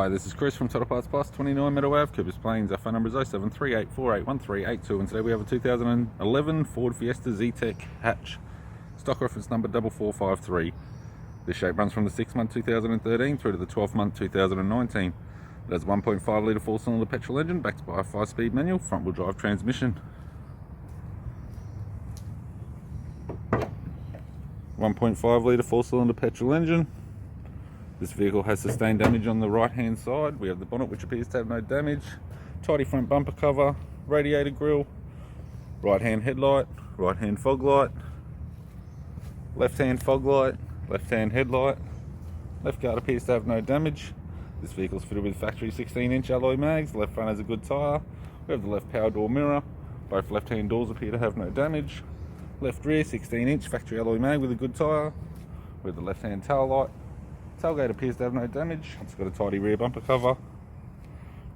Hi, this is Chris from Total Parts Plus, 29 Meadow Ave, Coopers Plains. Our phone number is 0738481382, and today we have a 2011 Ford Fiesta Zetec Hatch, stock reference number 4453. This shape runs from the 6th month 2013 through to the 12th month 2019. It has a 1.5 litre 4-cylinder petrol engine backed by a 5-speed manual front-wheel drive transmission. 1.5 litre 4-cylinder petrol engine. This vehicle has sustained damage on the right hand side. We have the bonnet, which appears to have no damage, tidy front bumper cover, radiator grille, right hand headlight, right hand fog light, left hand fog light, left hand headlight. Left guard appears to have no damage. This vehicle is fitted with factory 16-inch alloy mags. The left front has a good tyre. We have the left power door mirror. Both left hand doors appear to have no damage. Left rear 16-inch factory alloy mag with a good tyre. We have the left hand tail light. Tailgate appears to have no damage. It's got a tidy rear bumper cover.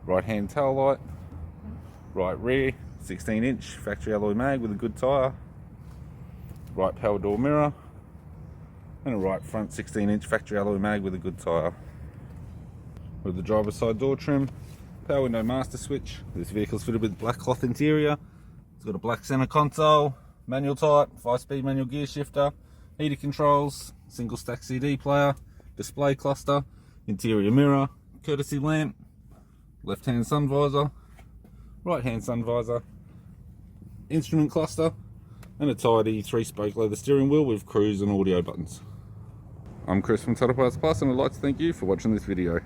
Right hand tail light. Right rear 16-inch factory alloy mag with a good tyre. Right power door mirror. And a right front 16-inch factory alloy mag with a good tyre. With the driver's side door trim. Power window master switch. This vehicle is fitted with black cloth interior. It's got a black centre console. Manual type. 5-speed manual gear shifter. Heater controls. Single stack CD player. Display cluster, interior mirror, courtesy lamp, left hand sun visor, right hand sun visor, instrument cluster, and a tidy 3-spoke leather steering wheel with cruise and audio buttons. I'm Chris from Total Parts Plus, and I'd like to thank you for watching this video.